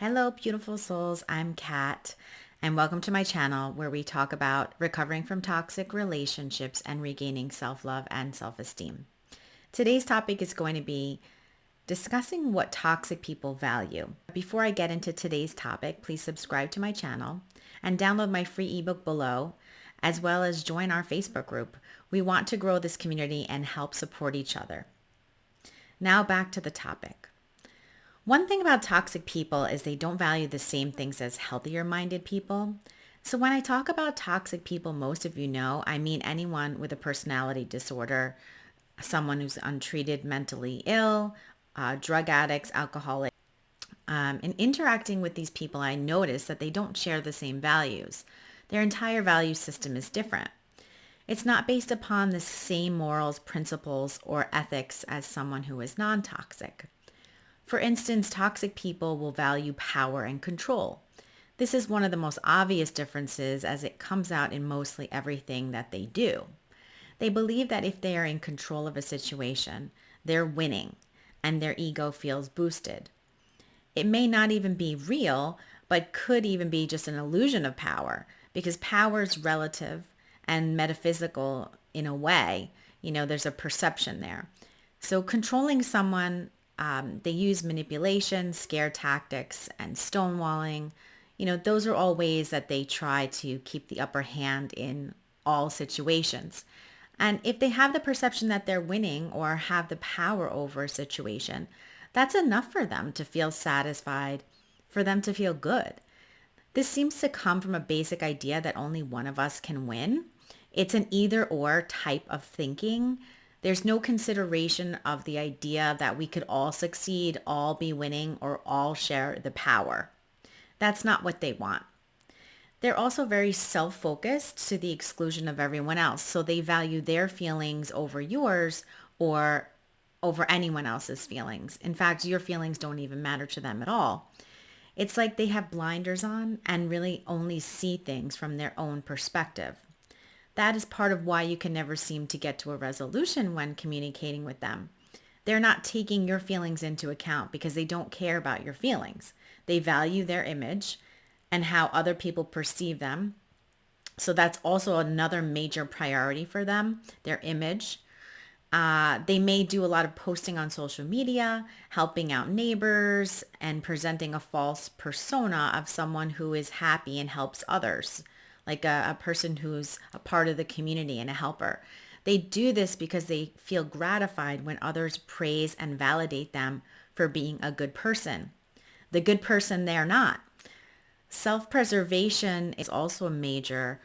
Hello, beautiful souls. I'm Kat, and welcome to my channel where we talk about recovering from toxic relationships and regaining self-love and self-esteem. Today's topic is going to be discussing what toxic people value. Before I get into today's topic, please subscribe to my channel and download my free ebook below, as well as join our Facebook group. We want to grow this community and help support each other. Now back to the topic. One thing about toxic people is they don't value the same things as healthier minded people. So when I talk about toxic people, most of you know, I mean anyone with a personality disorder, someone who's untreated mentally ill, drug addicts, alcoholics. In interacting with these people, I notice that they don't share the same values. Their entire value system is different. It's not based upon the same morals, principles, or ethics as someone who is non-toxic. For instance, toxic people will value power and control. This is one of the most obvious differences as it comes out in mostly everything that they do. They believe that if they are in control of a situation, they're winning and their ego feels boosted. It may not even be real, but could even be just an illusion of power because power is relative and metaphysical in a way. There's a perception there. So controlling someone, they use manipulation, scare tactics, and stonewalling. Those are all ways that they try to keep the upper hand in all situations. And if they have the perception that they're winning or have the power over a situation, that's enough for them to feel satisfied, for them to feel good. This seems to come from a basic idea that only one of us can win. It's an either or type of thinking. There's no consideration of the idea that we could all succeed, all be winning, or all share the power. That's not what they want. They're also very self-focused to the exclusion of everyone else. So they value their feelings over yours or over anyone else's feelings. In fact, your feelings don't even matter to them at all. It's like they have blinders on and really only see things from their own perspective. That is part of why you can never seem to get to a resolution when communicating with them. They're not taking your feelings into account because they don't care about your feelings. They value their image and how other people perceive them. So that's also another major priority for them, their image. They may do a lot of posting on social media, helping out neighbors, and presenting a false persona of someone who is happy and helps others, like a person who's a part of the community and a helper. They do this because they feel gratified when others praise and validate them for being a good person. The good person they're not. Self-preservation is also a major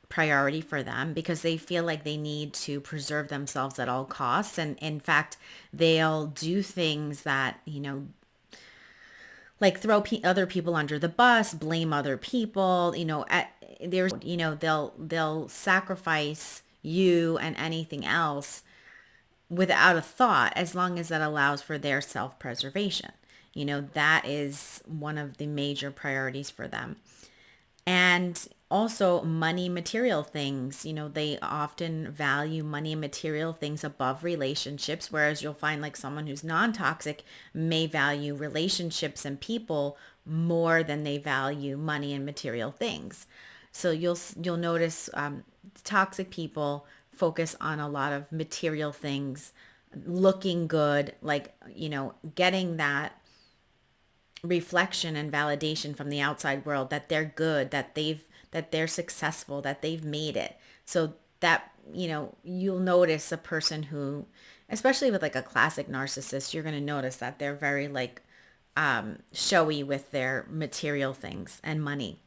priority for them because they feel like they need to preserve themselves at all costs. And in fact, they'll do things that, like throw other people under the bus, blame other people, they'll sacrifice you and anything else without a thought as long as that allows for their self-preservation. That is one of the major priorities for them. And also money, material things. They often value money and material things above relationships, whereas you'll find like someone who's non-toxic may value relationships and people more than they value money and material things. So you'll notice toxic people focus on a lot of material things, looking good, like, getting that reflection and validation from the outside world that they're good, that they're successful, that they've made it. So that, you'll notice a person who, especially with like a classic narcissist, you're going to notice that they're very like showy with their material things and money.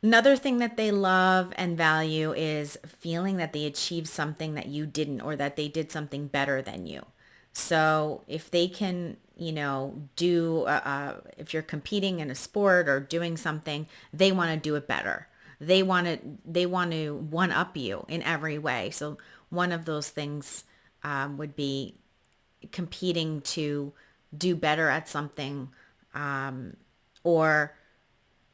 Another thing that they love and value is feeling that they achieved something that you didn't, or that they did something better than you. So if they can, if you're competing in a sport or doing something, they want to do it better. They want to one up you in every way. So one of those things would be competing to do better at something, or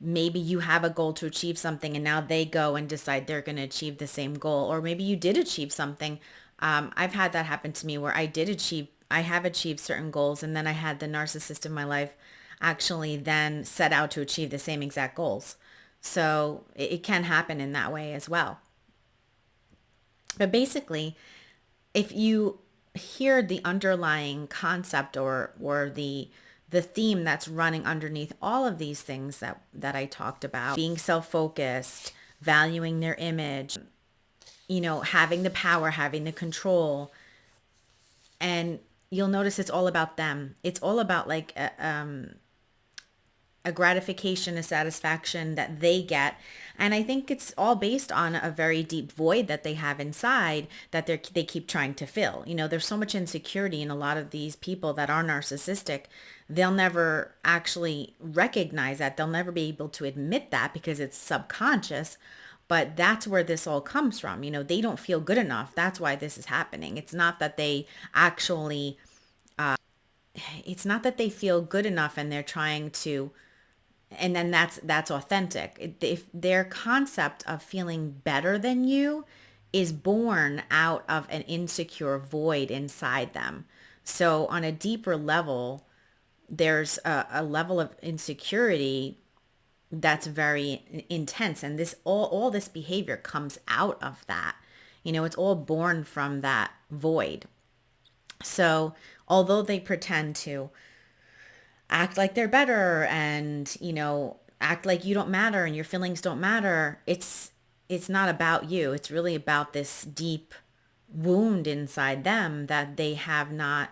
maybe you have a goal to achieve something and now they go and decide they're going to achieve the same goal. Or maybe you did achieve something. I've had that happen to me where I did achieve I have achieved certain goals, and then I had the narcissist in my life actually then set out to achieve the same exact goals. So it can happen in that way as well. But basically, if you hear the underlying concept or the theme that's running underneath all of these things that I talked about, being self-focused, valuing their image, having the power, having the control, and you'll notice it's all about them. It's all about like a gratification, a satisfaction that they get. And I think it's all based on a very deep void that they have inside that they keep trying to fill. There's so much insecurity in a lot of these people that are narcissistic. They'll never actually recognize that. They'll never be able to admit that because it's subconscious. But that's where this all comes from. They don't feel good enough. That's why this is happening. It's not that they feel good enough and they're trying to, and then that's authentic. If their concept of feeling better than you is born out of an insecure void inside them. So on a deeper level, there's a level of insecurity that's very intense, and this all this behavior comes out of that. It's all born from that void. So although they pretend to act like they're better and, act like you don't matter and your feelings don't matter, it's not about you. It's really about this deep wound inside them that they have not,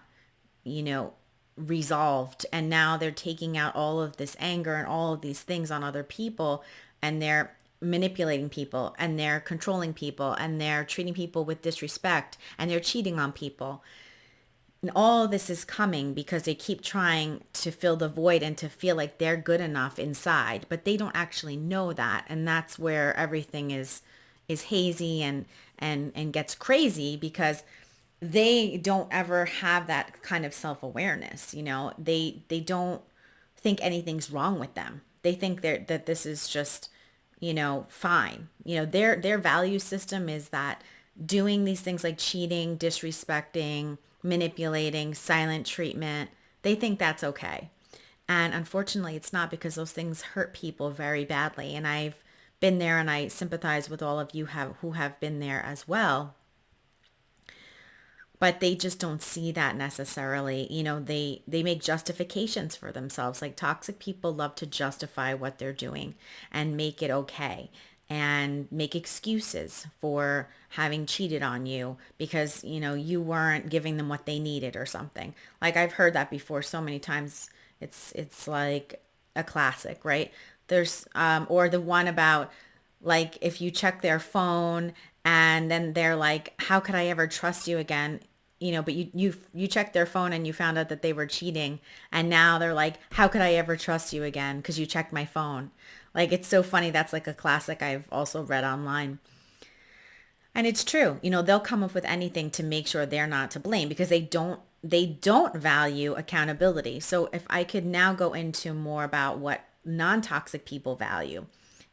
resolved. And now they're taking out all of this anger and all of these things on other people, and they're manipulating people and they're controlling people and they're treating people with disrespect and they're cheating on people. And all this is coming because they keep trying to fill the void and to feel like they're good enough inside, but they don't actually know that. And that's where everything is hazy and gets crazy because they don't ever have that kind of self-awareness. They don't think anything's wrong with them. They think that this is just, fine. Their value system is that doing these things like cheating, disrespecting, manipulating, silent treatment, they think that's okay. And unfortunately, it's not, because those things hurt people very badly. And I've been there, and I sympathize with all of you who have been there as well. But they just don't see that necessarily. They make justifications for themselves. Like, toxic people love to justify what they're doing and make it okay and make excuses for having cheated on you because, you weren't giving them what they needed or something. Like, I've heard that before so many times. It's like a classic, right? There's or the one about, like, if you check their phone and then they're like, how could I ever trust you again? But you checked their phone and you found out that they were cheating, and now they're like, how could I ever trust you again? Because you checked my phone. Like, it's so funny. That's like a classic I've also read online. And it's true. They'll come up with anything to make sure they're not to blame because they don't value accountability. So if I could now go into more about what non-toxic people value,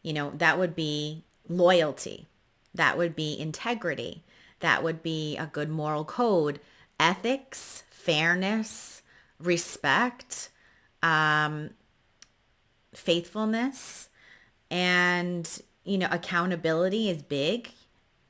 that would be loyalty. That would be integrity. That would be a good moral code, ethics, fairness, respect, faithfulness, and, accountability is big.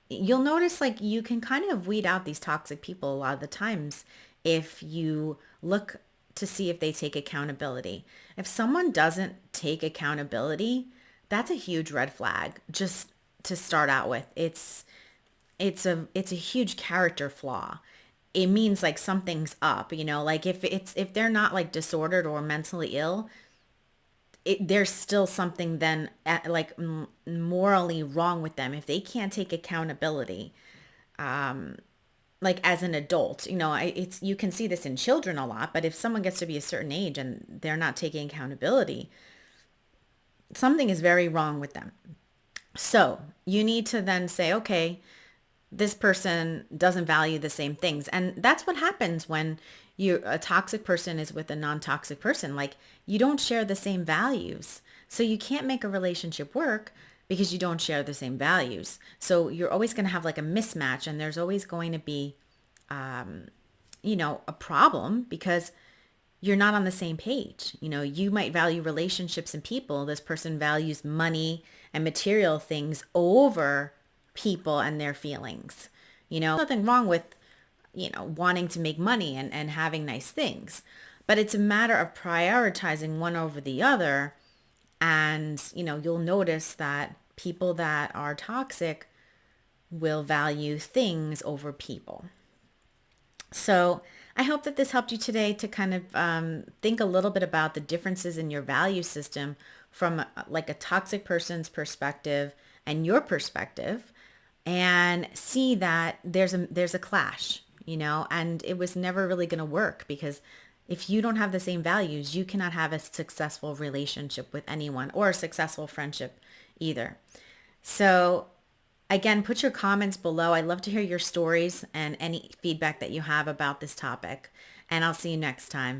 You'll notice, like, you can kind of weed out these toxic people a lot of the times if you look to see if they take accountability. If someone doesn't take accountability, that's a huge red flag just to start out with. It's a huge character flaw. It means like something's up, like if they're not like disordered or mentally ill, there's still something then like morally wrong with them if they can't take accountability. Like, as an adult, you can see this in children a lot, but if someone gets to be a certain age and they're not taking accountability, something is very wrong with them. So you need to then say, okay, this person doesn't value the same things. And that's what happens when a toxic person is with a non-toxic person. Like, you don't share the same values. So you can't make a relationship work because you don't share the same values. So you're always going to have like a mismatch, and there's always going to be, a problem because you're not on the same page. You might value relationships and people. This person values money and material things over people and their feelings. Nothing wrong with, wanting to make money and having nice things. But it's a matter of prioritizing one over the other. And, you'll notice that people that are toxic will value things over people. So I hope that this helped you today to kind of think a little bit about the differences in your value system from like a toxic person's perspective and your perspective, and see that there's a clash, and it was never really going to work, because if you don't have the same values, you cannot have a successful relationship with anyone, or a successful friendship either. So again, put your comments below. I'd love to hear your stories and any feedback that you have about this topic. And I'll see you next time.